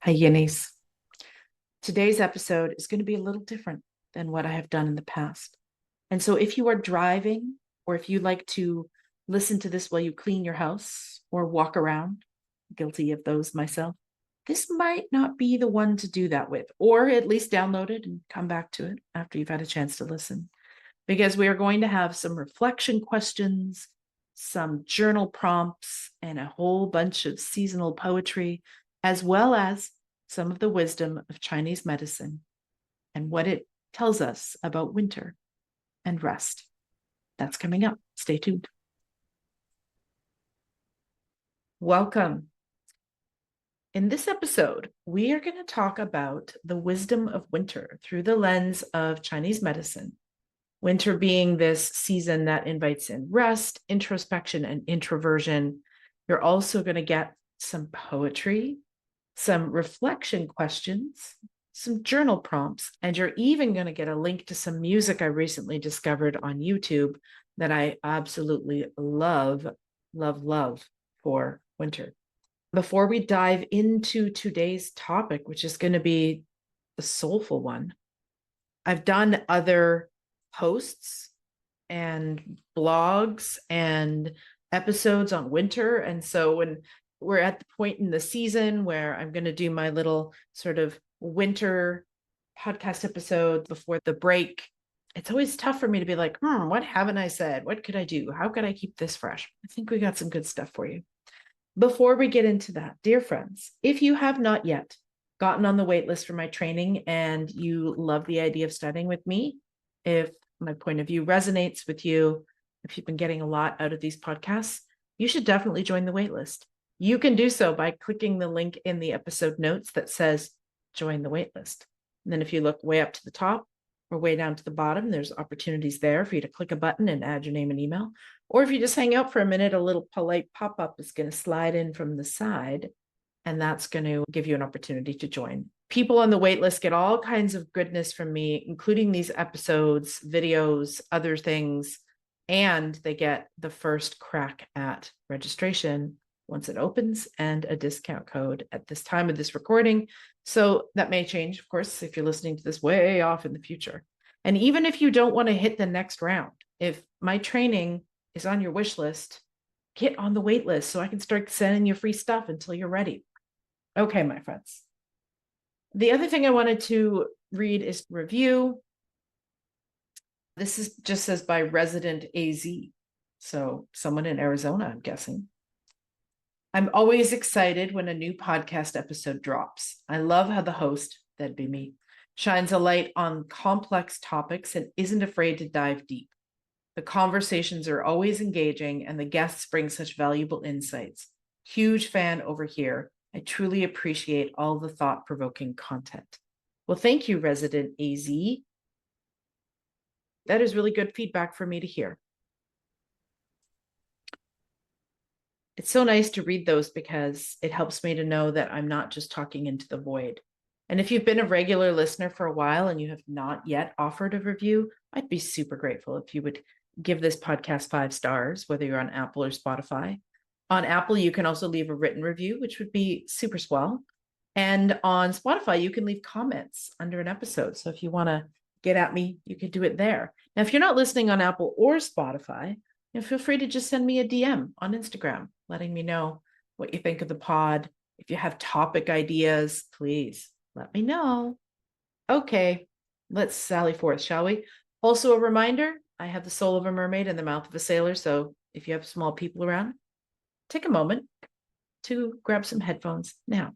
Hi, Yinnies. Today's episode is going to be a little different than what I have done in the past. And so, if you are driving, or if you like to listen to this while you clean your house or walk around, guilty of those myself, this might not be the one to do that with, or at least download it and come back to it after you've had a chance to listen. Because we are going to have some reflection questions, some journal prompts, and a whole bunch of seasonal poetry, as well as some of the wisdom of Chinese medicine and what it tells us about winter and rest. That's coming up. Stay tuned. Welcome. In this episode, we are going to talk about the wisdom of winter through the lens of Chinese medicine. Winter being this season that invites in rest, introspection, and introversion. You're also going to get some poetry, some reflection questions, some journal prompts, and you're even going to get a link to some music I recently discovered on YouTube that I absolutely love, love, love for winter. Before we dive into today's topic, which is going to be the soulful one, I've done other posts and blogs and episodes on winter. And so when we're at the point in the season where I'm going to do my little sort of winter podcast episode before the break, it's always tough for me to be like, what haven't I said? What could I do? How could I keep this fresh? I think we got some good stuff for you. Before we get into that, dear friends, if you have not yet gotten on the wait list for my training and you love the idea of studying with me, if my point of view resonates with you, if you've been getting a lot out of these podcasts, you should definitely join the wait list. You can do so by clicking the link in the episode notes that says join the wait list. And then if you look way up to the top or way down to the bottom, there's opportunities there for you to click a button and add your name and email. Or if you just hang out for a minute, a little polite pop-up is going to slide in from the side, and that's going to give you an opportunity to join. People on the wait list get all kinds of goodness from me, including these episodes, videos, other things, and they get the first crack at registration once it opens and a discount code at this time of this recording. So that may change, of course, if you're listening to this way off in the future. And even if you don't want to hit the next round, if my training is on your wish list, get on the wait list so I can start sending you free stuff until you're ready. Okay, my friends. The other thing I wanted to read is review. This is just says by Resident AZ. So someone in Arizona, I'm guessing. I'm always excited when a new podcast episode drops. I love how the host, that'd be me, shines a light on complex topics and isn't afraid to dive deep. The conversations are always engaging and the guests bring such valuable insights. Huge fan over here. I truly appreciate all the thought-provoking content. Well, thank you, Resident AZ. That is really good feedback for me to hear. It's so nice to read those because it helps me to know that I'm not just talking into the void. And if you've been a regular listener for a while and you have not yet offered a review, I'd be super grateful if you would give this podcast 5 stars, whether you're on Apple or Spotify. On Apple, you can also leave a written review, which would be super swell. And on Spotify, you can leave comments under an episode. So if you want to get at me, you could do it there. Now, if you're not listening on Apple or Spotify, feel free to just send me a DM on Instagram, letting me know what you think of the pod. If you have topic ideas, please let me know. Okay, let's sally forth, shall we? Also, a reminder, I have the soul of a mermaid and the mouth of a sailor. So if you have small people around, take a moment to grab some headphones now.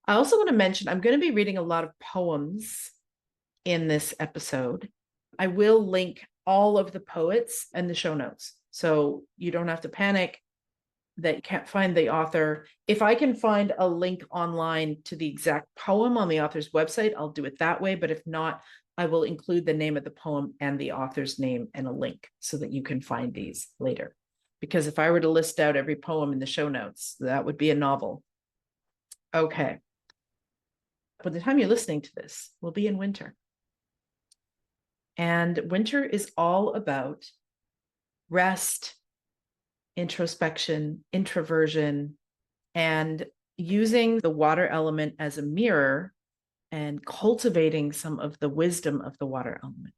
I also want to mention, I'm going to be reading a lot of poems in this episode. I will link all of the poets in the show notes. So you don't have to panic that you can't find the author. If I can find a link online to the exact poem on the author's website, I'll do it that way. But if not, I will include the name of the poem and the author's name and a link so that you can find these later. Because if I were to list out every poem in the show notes, that would be a novel. Okay. By the time you're listening to this, we'll be in winter. And winter is all about rest, introspection, introversion, and using the water element as a mirror and cultivating some of the wisdom of the water element.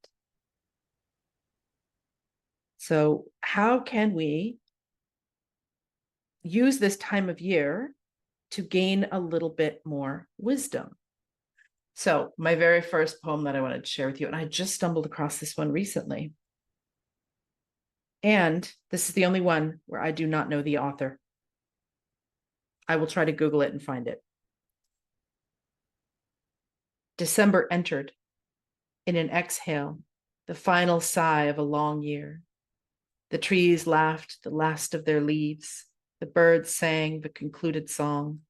So, how can we use this time of year to gain a little bit more wisdom? So, my very first poem that I wanted to share with you, and I just stumbled across this one recently. And this is the only one where I do not know the author. I will try to Google it and find it. December entered in an exhale, the final sigh of a long year. The trees laughed the last of their leaves. The birds sang the concluded song.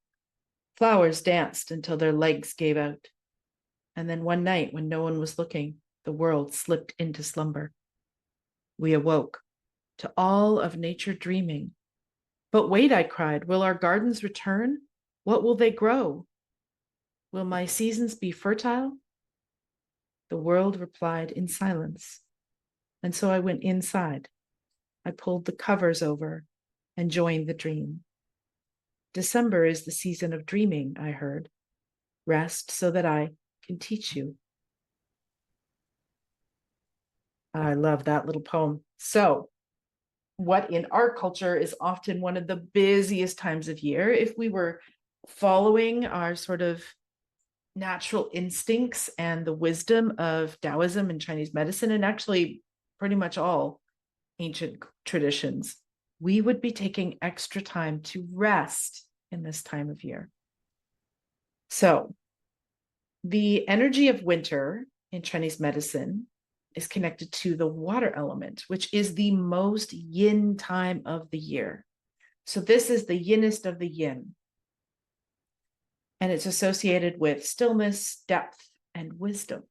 Flowers danced until their legs gave out. And then one night, when no one was looking, the world slipped into slumber. We awoke to all of nature dreaming. But wait, I cried, will our gardens return? What will they grow? Will my seasons be fertile? The world replied in silence. And so I went inside. I pulled the covers over and joined the dream. December is the season of dreaming, I heard. Rest so that I can teach you. I love that little poem. So, what in our culture is often one of the busiest times of year, if we were following our sort of natural instincts and the wisdom of Taoism and Chinese medicine, and actually pretty much all ancient traditions, we would be taking extra time to rest in this time of year. So, the energy of winter in Chinese medicine is connected to the water element, which is the most yin time of the year. So, this is the yinnest of the yin. And it's associated with stillness, depth, and wisdom.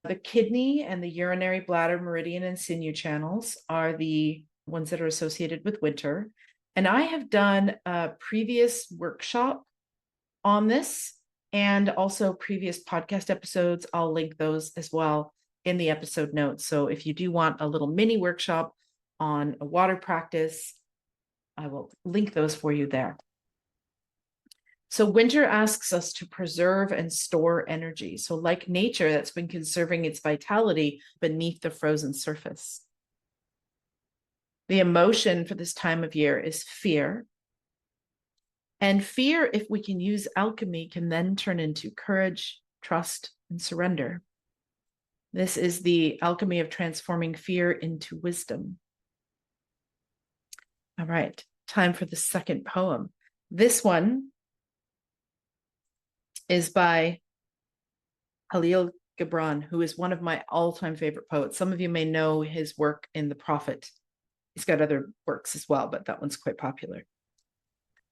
The kidney and the urinary bladder, meridian, and sinew channels are the ones that are associated with winter. And I have done a previous workshop on this and also previous podcast episodes. I'll link those as well in the episode notes. So if you do want a little mini workshop on a water practice, I will link those for you there. So winter asks us to preserve and store energy. So like nature that's been conserving its vitality beneath the frozen surface. The emotion for this time of year is fear. And fear, if we can use alchemy, can then turn into courage, trust, and surrender. This is the alchemy of transforming fear into wisdom. All right, time for the second poem. This one is by Khalil Gibran, who is one of my all-time favorite poets. Some of you may know his work in The Prophet. He's got other works as well, but that one's quite popular.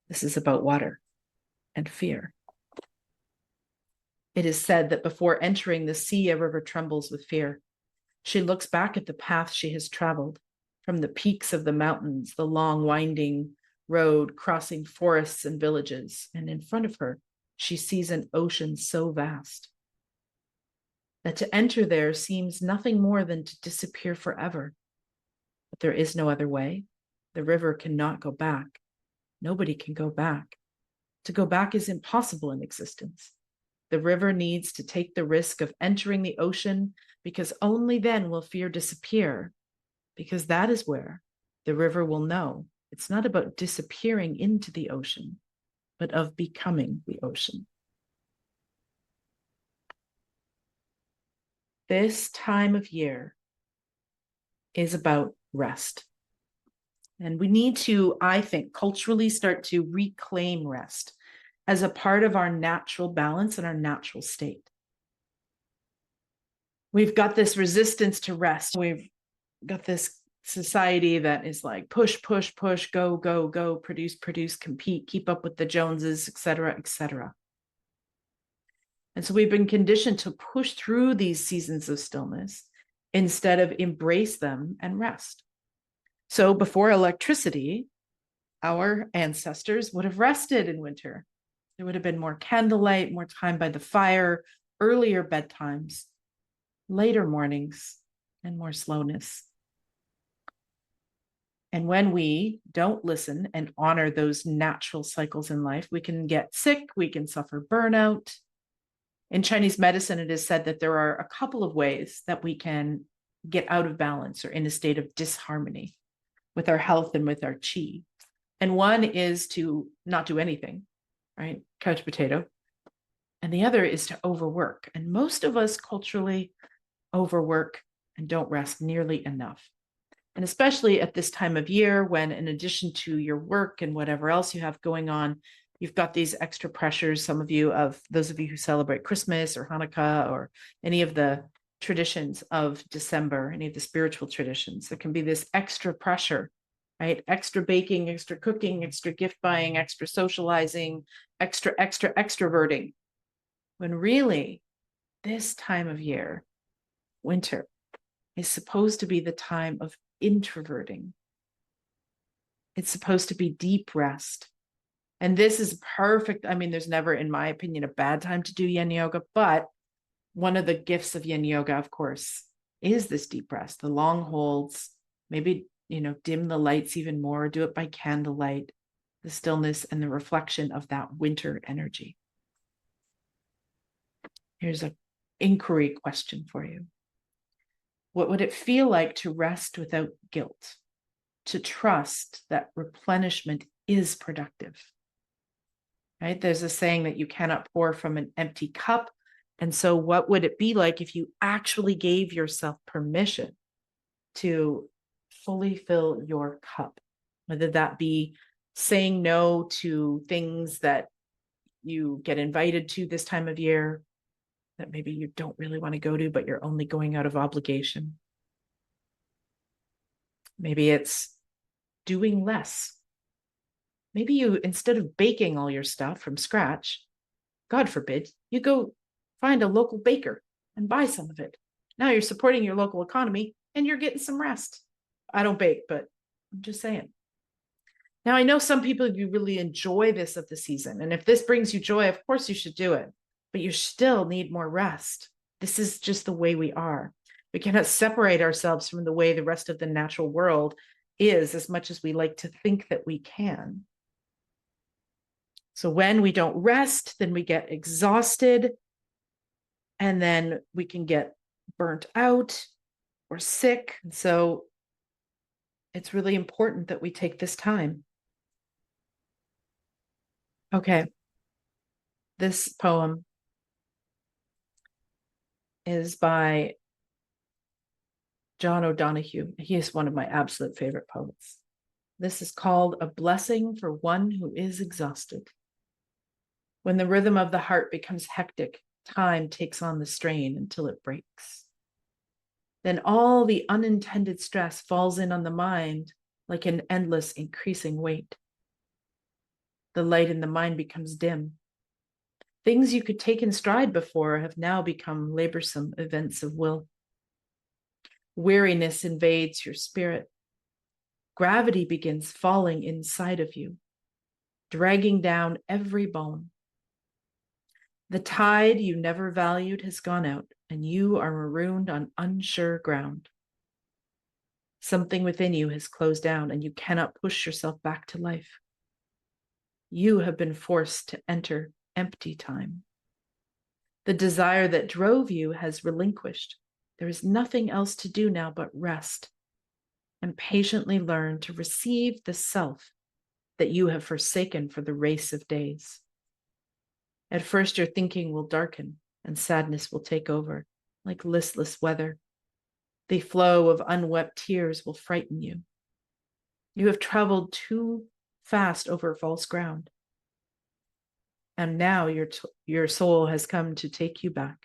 This is about water and fear. It is said that before entering the sea, a river trembles with fear. She looks back at the path she has traveled, from the peaks of the mountains, the long winding road crossing forests and villages, and in front of her, she sees an ocean so vast that to enter there seems nothing more than to disappear forever. But there is no other way. The river cannot go back. Nobody can go back. To go back is impossible in existence. The river needs to take the risk of entering the ocean, because only then will fear disappear, because that is where the river will know it's not about disappearing into the ocean, but of becoming the ocean. This time of year is about rest. And we need to, I think, culturally start to reclaim rest as a part of our natural balance and our natural state. We've got this resistance to rest. We've got this society that is like push, push, push, go, go, go, produce, produce, compete, keep up with the Joneses, et cetera, et cetera. And so we've been conditioned to push through these seasons of stillness instead of embrace them and rest. So before electricity, our ancestors would have rested in winter. There would have been more candlelight, more time by the fire, earlier bedtimes, later mornings, and more slowness. And when we don't listen and honor those natural cycles in life, we can get sick, we can suffer burnout. In Chinese medicine, it is said that there are a couple of ways that we can get out of balance or in a state of disharmony with our health and with our qi. And one is to not do anything, right? Couch potato. And the other is to overwork. And most of us culturally overwork and don't rest nearly enough. And especially at this time of year, when in addition to your work and whatever else you have going on, you've got these extra pressures. Some of you, of those of you who celebrate Christmas or Hanukkah or any of the traditions of December, any of the spiritual traditions, there can be this extra pressure, right? Extra baking, extra cooking, extra gift buying, extra socializing, extra extroverting. When really, this time of year, winter, is supposed to be the time of introverting. It's supposed to be deep rest. And this is perfect. I mean, there's never, in my opinion, a bad time to do yin yoga, but one of the gifts of yin yoga, of course, is this deep rest, the long holds, maybe, dim the lights even more, do it by candlelight, the stillness and the reflection of that winter energy. Here's an inquiry question for you. What would it feel like to rest without guilt, to trust that replenishment is productive? Right? There's a saying that you cannot pour from an empty cup. And so what would it be like if you actually gave yourself permission to fully fill your cup? Whether that be saying no to things that you get invited to this time of year, that maybe you don't really want to go to, but you're only going out of obligation. Maybe it's doing less. Maybe you, instead of baking all your stuff from scratch, God forbid, you go find a local baker and buy some of it. Now you're supporting your local economy and you're getting some rest. I don't bake, but I'm just saying. Now, I know some people, you really enjoy this of the season. And if this brings you joy, of course you should do it. But you still need more rest. This is just the way we are. We cannot separate ourselves from the way the rest of the natural world is, as much as we like to think that we can. So when we don't rest, then we get exhausted, and then we can get burnt out or sick. And so it's really important that we take this time. Okay. This poem is by John O'Donohue. He is one of my absolute favorite poets. This is called A Blessing for One Who is Exhausted. When the rhythm of the heart becomes hectic, time takes on the strain until it breaks. Then all the unintended stress falls in on the mind like an endless increasing weight. The light in the mind becomes dim. Things you could take in stride before have now become laborsome events of will. Weariness invades your spirit. Gravity begins falling inside of you, dragging down every bone. The tide you never valued has gone out, and you are marooned on unsure ground. Something within you has closed down, and you cannot push yourself back to life. You have been forced to enter empty time. The desire that drove you has relinquished. There is nothing else to do now but rest and patiently learn to receive the self that you have forsaken for the race of days. At first, your thinking will darken and sadness will take over like listless weather. The flow of unwept tears will frighten you. You have traveled too fast over false ground. And now your soul has come to take you back.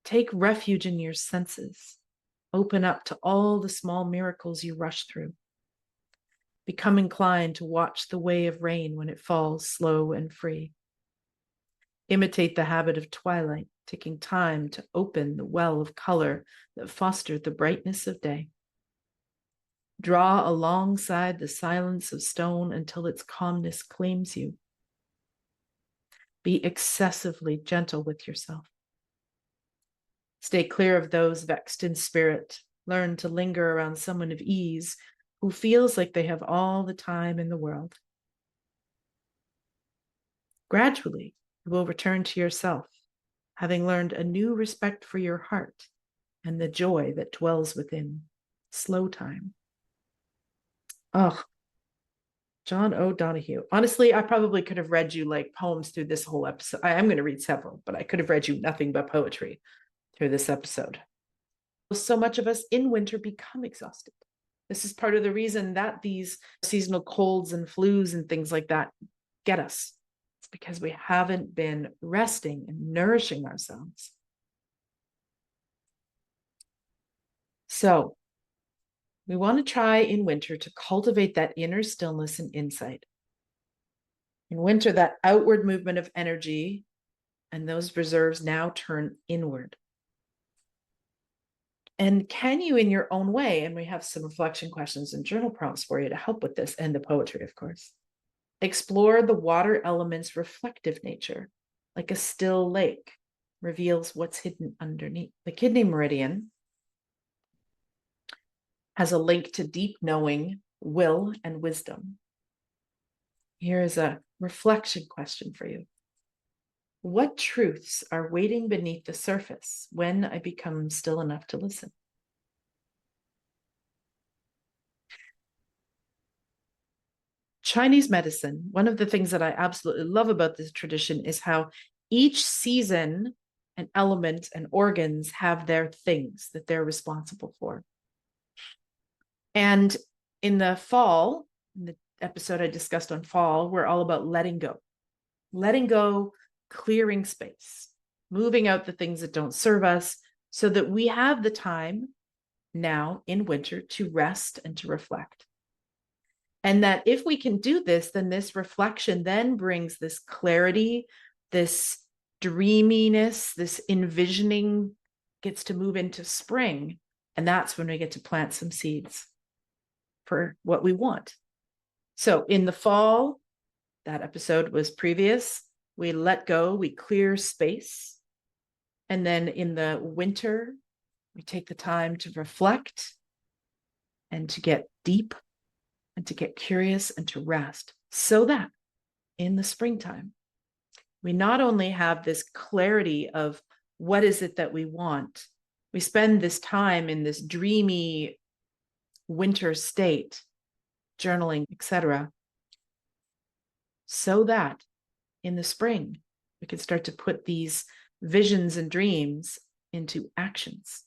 Take refuge in your senses. Open up to all the small miracles you rush through. Become inclined to watch the way of rain when it falls slow and free. Imitate the habit of twilight, taking time to open the well of color that fostered the brightness of day. Draw alongside the silence of stone until its calmness claims you. Be excessively gentle with yourself. Stay clear of those vexed in spirit. Learn to linger around someone of ease who feels like they have all the time in the world. Gradually, you will return to yourself, having learned a new respect for your heart and the joy that dwells within. Slow time. Oh, John O'Donohue. Honestly, I probably could have read you like poems through this whole episode. I am going to read several, but I could have read you nothing but poetry through this episode. So much of us in winter become exhausted. This is part of the reason that these seasonal colds and flus and things like that get us. It's because we haven't been resting and nourishing ourselves. So we want to try in winter to cultivate that inner stillness and insight. In winter, that outward movement of energy and those reserves now turn inward. And can you, in your own way, and we have some reflection questions and journal prompts for you to help with this, and the poetry, of course, explore the water element's reflective nature, like a still lake reveals what's hidden underneath. The kidney meridian has a link to deep knowing, will, and wisdom. Here is a reflection question for you. What truths are waiting beneath the surface when I become still enough to listen? Chinese medicine, one of the things that I absolutely love about this tradition is how each season and element and organs have their things that they're responsible for. And in the fall, in the episode I discussed on fall, we're all about letting go, clearing space, moving out the things that don't serve us so that we have the time now in winter to rest and to reflect. And that if we can do this, then this reflection then brings this clarity, this dreaminess, this envisioning gets to move into spring. And that's when we get to plant some seeds for what we want. So in the fall, that episode was previous. We let go, we clear space. And then in the winter, we take the time to reflect and to get deep and to get curious and to rest, so that in the springtime, we not only have this clarity of what is it that we want, we spend this time in this dreamy winter state, journaling, etc., so that in the spring, we can start to put these visions and dreams into actions.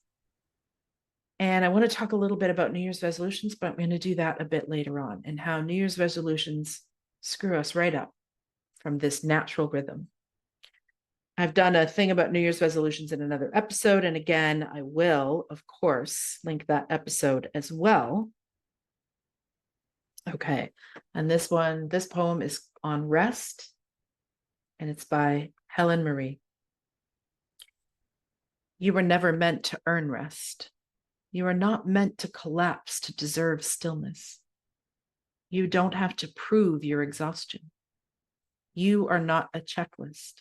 And I want to talk a little bit about New Year's resolutions, but I'm going to do that a bit later on, and how New Year's resolutions screw us right up from this natural rhythm. I've done a thing about New Year's resolutions in another episode. And again, I will, of course, link that episode as well. Okay. And this poem is on rest, and it's by Helen Marie. You were never meant to earn rest. You are not meant to collapse to deserve stillness. You don't have to prove your exhaustion. You are not a checklist.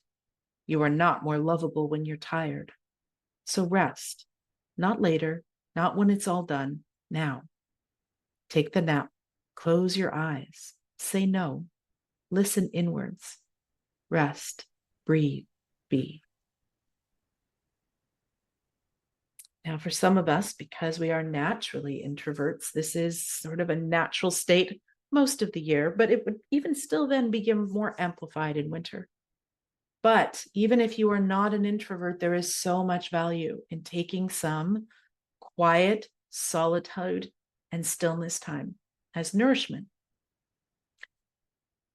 You are not more lovable when you're tired. So rest, not later, not when it's all done, now. Take the nap, close your eyes, say no, listen inwards, rest, breathe, be. Now, for some of us, because we are naturally introverts, this is sort of a natural state most of the year, but it would even still then become more amplified in winter. But even if you are not an introvert, there is so much value in taking some quiet solitude and stillness time as nourishment.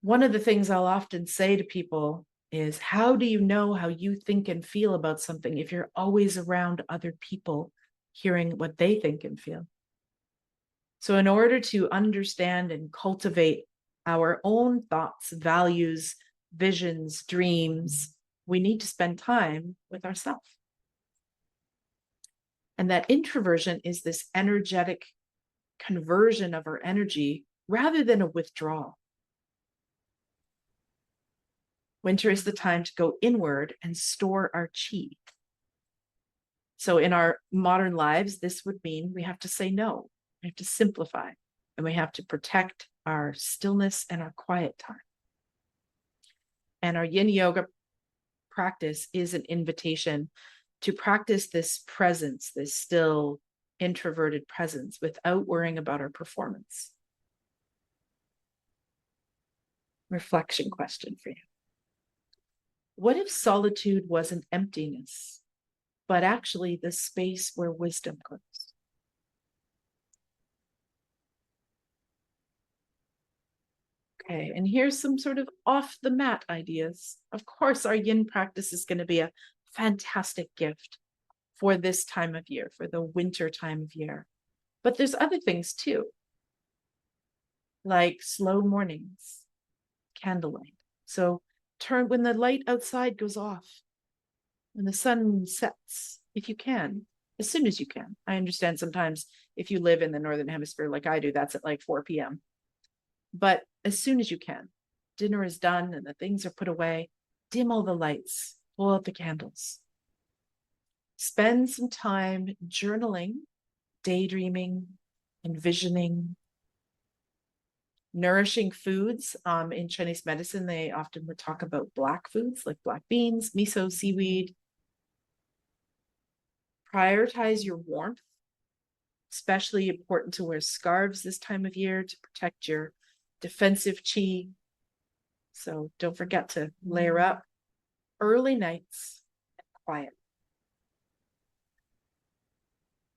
One of the things I'll often say to people is, how do you know how you think and feel about something if you're always around other people hearing what they think and feel? So in order to understand and cultivate our own thoughts, values, visions, dreams, we need to spend time with ourselves. And that introversion is this energetic conversion of our energy rather than a withdrawal. Winter is the time to go inward and store our chi. So in our modern lives, this would mean we have to say no. We have to simplify. and we have to protect our stillness and our quiet time. And our yin yoga practice is an invitation to practice this presence, this still introverted presence, without worrying about our performance. Reflection question for you. What if solitude wasn't emptiness, but actually the space where wisdom grows? Okay, and here's some sort of off the mat ideas. Of course, our yin practice is going to be a fantastic gift for this time of year, for the winter time of year. But there's other things too, like slow mornings, candlelight. So turn when the light outside goes off, when the sun sets, if you can, as soon as you can. I understand sometimes if you live in the Northern Hemisphere like I do, that's at like 4 p.m. But as soon as you can, dinner is done and the things are put away, dim all the lights, pull out the candles. Spend some time journaling, daydreaming, envisioning, nourishing foods. In Chinese medicine, they often would talk about black foods like black beans, miso, seaweed. Prioritize your warmth, especially important to wear scarves this time of year to protect your defensive qi. So don't forget to layer up. Early nights and quiet.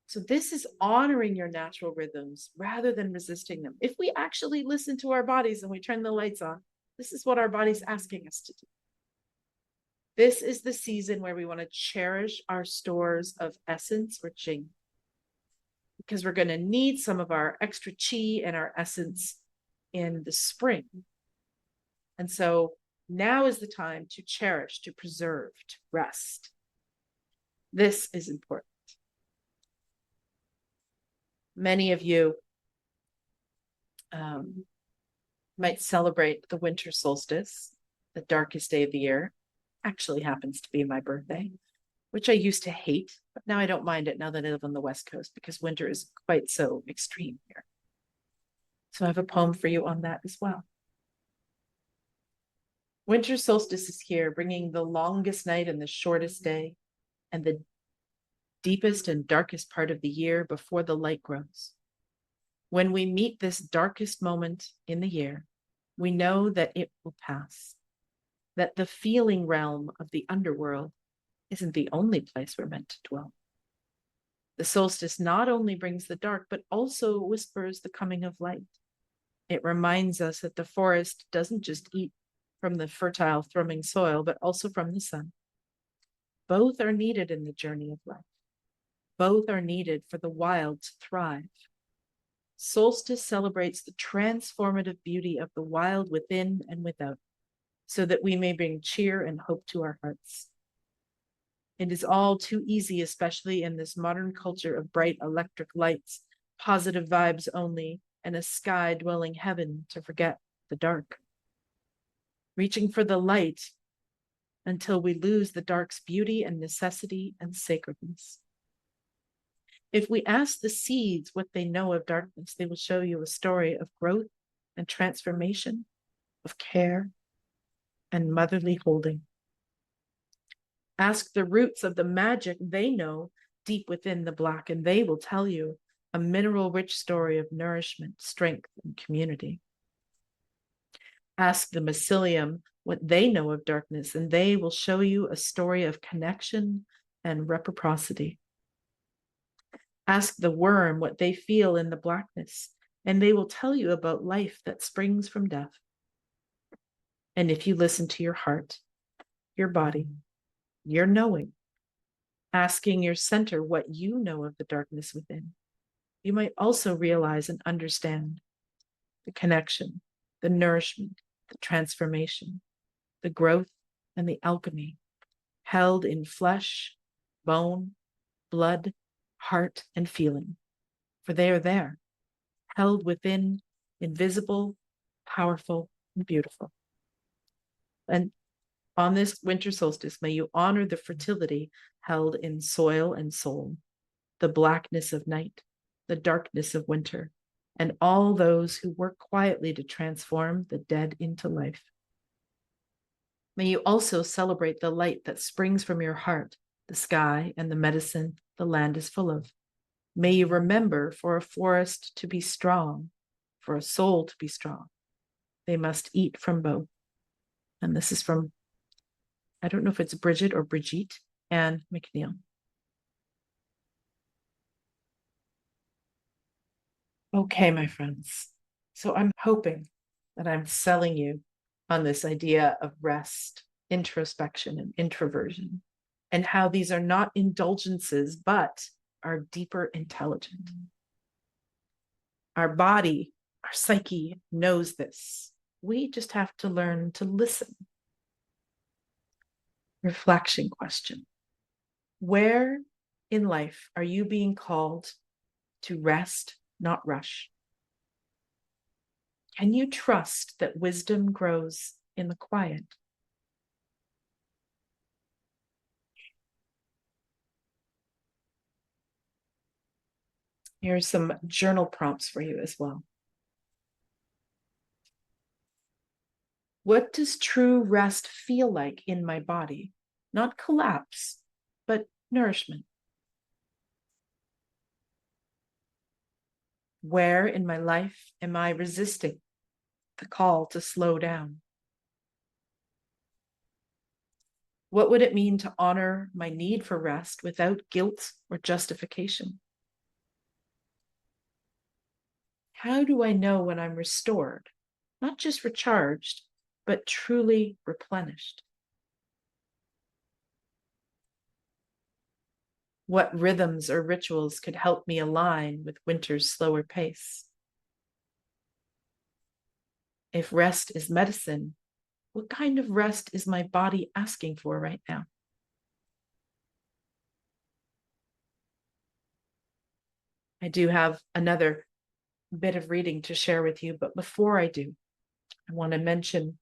So this is honoring your natural rhythms rather than resisting them. If we actually listen to our bodies and we turn the lights on, this is what our body's asking us to do. This is the season where we want to cherish our stores of essence or qing, because we're going to need some of our extra qi and our essence in the spring. And so now is the time to cherish, to preserve, to rest. This is important. Many of you might celebrate the winter solstice, the darkest day of the year. Actually happens to be my birthday, which I used to hate, but now I don't mind it now that I live on the West Coast because winter is quite so extreme here. So I have a poem for you on that as well. Winter solstice is here, bringing the longest night and the shortest day, and the deepest and darkest part of the year before the light grows. When we meet this darkest moment in the year, we know that it will pass, that the feeling realm of the underworld isn't the only place we're meant to dwell. The solstice not only brings the dark, but also whispers the coming of light. It reminds us that the forest doesn't just eat from the fertile, thrumming soil, but also from the sun. Both are needed in the journey of life. Both are needed for the wild to thrive. Solstice celebrates the transformative beauty of the wild within and without, so that we may bring cheer and hope to our hearts. It is all too easy, especially in this modern culture of bright electric lights, positive vibes only, and a sky-dwelling heaven, to forget the dark. Reaching for the light until we lose the dark's beauty and necessity and sacredness. If we ask the seeds what they know of darkness, they will show you a story of growth and transformation, of care and motherly holding. Ask the roots of the magic they know deep within the black, and they will tell you a mineral-rich story of nourishment, strength, and community. Ask the mycelium what they know of darkness, and they will show you a story of connection and reciprocity. Ask the worm what they feel in the blackness, and they will tell you about life that springs from death. And if you listen to your heart, your body, your knowing, asking your center what you know of the darkness within, you might also realize and understand the connection, the nourishment, the transformation, the growth, and the alchemy held in flesh, bone, blood, heart, and feeling. For they are there, held within, invisible, powerful, and beautiful. And on this winter solstice, may you honor the fertility held in soil and soul, the blackness of night, the darkness of winter, and all those who work quietly to transform the dead into life. May you also celebrate the light that springs from your heart, the sky, and the medicine the land is full of. May you remember, for a forest to be strong, for a soul to be strong, they must eat from both. And this is from, I don't know if it's Bridget or Brigitte Ann McNeil. Okay, my friends. So I'm hoping that I'm selling you on this idea of rest, introspection, and introversion, and how these are not indulgences, but are deeper intelligent. Our body, our psyche knows this. We just have to learn to listen. Reflection question. Where in life are you being called to rest, not rush? Can you trust that wisdom grows in the quiet? Here are some journal prompts for you as well. What does true rest feel like in my body? Not collapse, but nourishment. Where in my life am I resisting the call to slow down? What would it mean to honor my need for rest without guilt or justification? How do I know when I'm restored, not just recharged, but truly replenished? What rhythms or rituals could help me align with winter's slower pace? If rest is medicine, what kind of rest is my body asking for right now? I do have another bit of reading to share with you, but before I do, I want to mention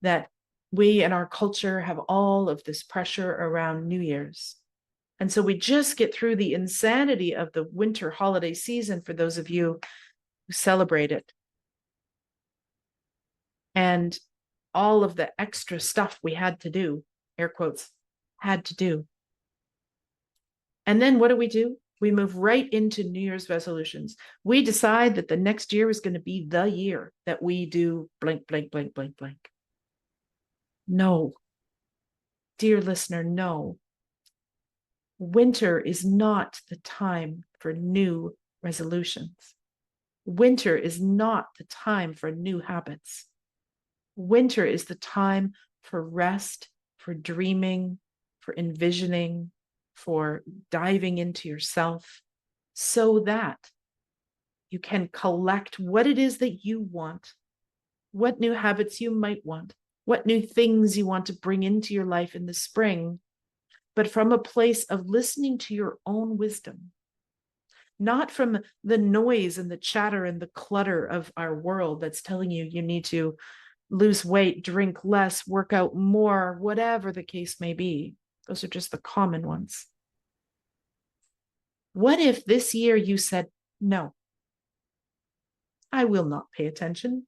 that we in our culture have all of this pressure around New Year's. And so we just get through the insanity of the winter holiday season for those of you who celebrate it. And all of the extra stuff we had to do, air quotes, had to do. And then what do? We move right into New Year's resolutions. We decide that the next year is going to be the year that we do blank, blank, blank, blank, blank. No, dear listener, no. Winter is not the time for new resolutions. Winter is not the time for new habits. Winter is the time for rest, for dreaming, for envisioning, for diving into yourself, so that you can collect what it is that you want, what new habits you might want, what new things you want to bring into your life in the spring, but from a place of listening to your own wisdom, not from the noise and the chatter and the clutter of our world that's telling you you need to lose weight, drink less, work out more, whatever the case may be. Those are just the common ones. What if this year you said, no, I will not pay attention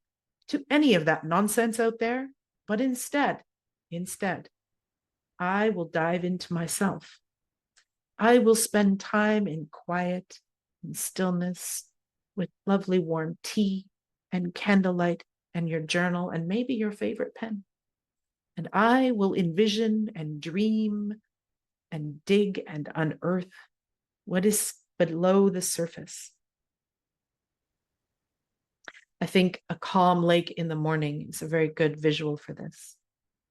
to any of that nonsense out there, but instead, I will dive into myself. I will spend time in quiet and stillness with lovely warm tea and candlelight and your journal and maybe your favorite pen. And I will envision and dream and dig and unearth what is below the surface. I think a calm lake in the morning is a very good visual for this.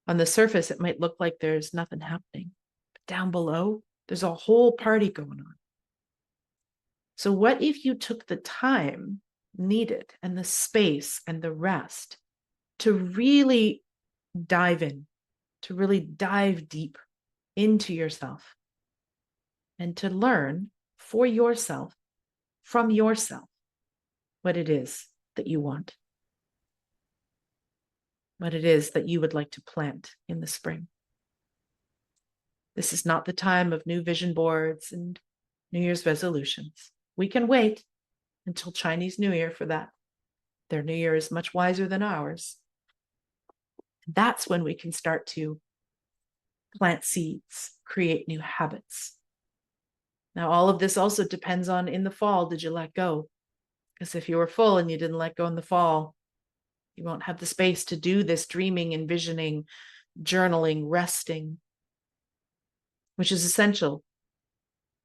On the surface, it might look like there's nothing happening, but down below, there's a whole party going on. So what if you took the time needed and the space and the rest to really dive in, to really dive deep into yourself and to learn for yourself, from yourself, what it is that you want, what it is that you would like to plant in the spring. This is not the time of new vision boards and New Year's resolutions. We can wait. until Chinese New Year for that. Their New Year is much wiser than ours. That's when we can start to plant seeds, create new habits. Now, all of this also depends on in the fall, did you let go? Because if you were full and you didn't let go in the fall, you won't have the space to do this dreaming, envisioning, journaling, resting, which is essential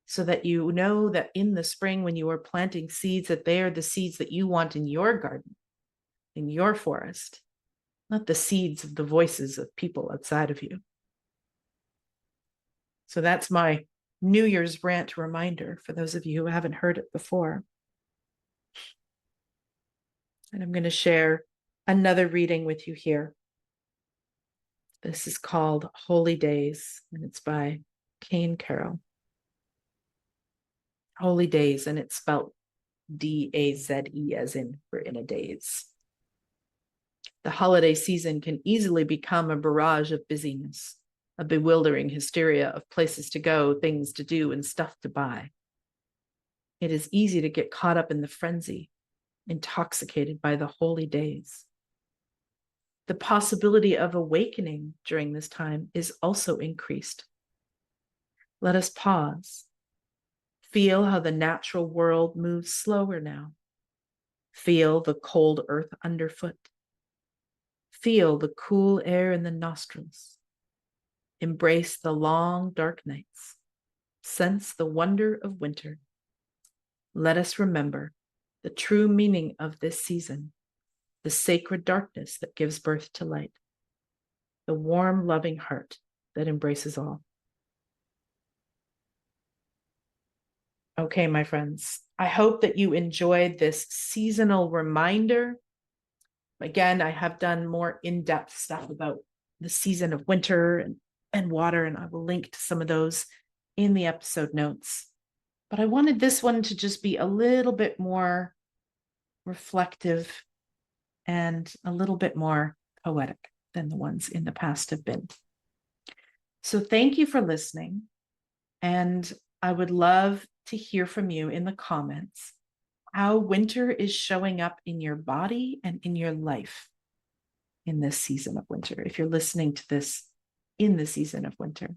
so that you know that in the spring, when you are planting seeds, that they are the seeds that you want in your garden, in your forest, not the seeds of the voices of people outside of you. So that's my New Year's rant reminder for those of you who haven't heard it before. And I'm going to share another reading with you here. This is called Holy Days, and it's by Kane Carroll. Holy Days, and it's spelled D-A-Z-E, as in we're in a daze. The holiday season can easily become a barrage of busyness, a bewildering hysteria of places to go, things to do, and stuff to buy. It is easy to get caught up in the frenzy, intoxicated by the holy days. The possibility of awakening during this time is also increased. Let us pause. Feel how the natural world moves slower now. Feel the cold earth underfoot. Feel the cool air in the nostrils. Embrace the long, dark nights. Sense the wonder of winter. Let us remember the true meaning of this season, the sacred darkness that gives birth to light, the warm, loving heart that embraces all. Okay, my friends, I hope that you enjoyed this seasonal reminder. Again, I have done more in-depth stuff about the season of winter and water, and I will link to some of those in the episode notes. But I wanted this one to just be a little bit more reflective and a little bit more poetic than the ones in the past have been. So thank you for listening. And I would love to hear from you in the comments how winter is showing up in your body and in your life in this season of winter. If you're listening to this in the season of winter,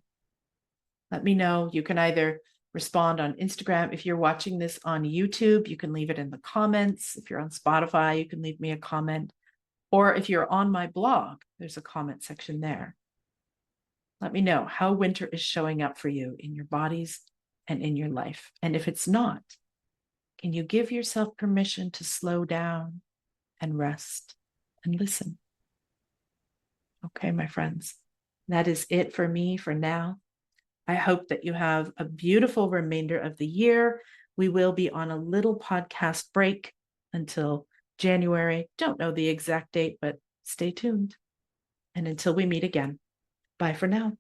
let me know. You can either respond on Instagram. If you're watching this on YouTube, you can leave it in the comments. If you're on Spotify, you can leave me a comment. Or if you're on my blog, there's a comment section there. Let me know how winter is showing up for you in your bodies and in your life. And if it's not, can you give yourself permission to slow down and rest and listen? Okay, my friends, that is it for me for now. I hope that you have a beautiful remainder of the year. We will be on a little podcast break until January. Don't know the exact date, but stay tuned. And until we meet again, bye for now.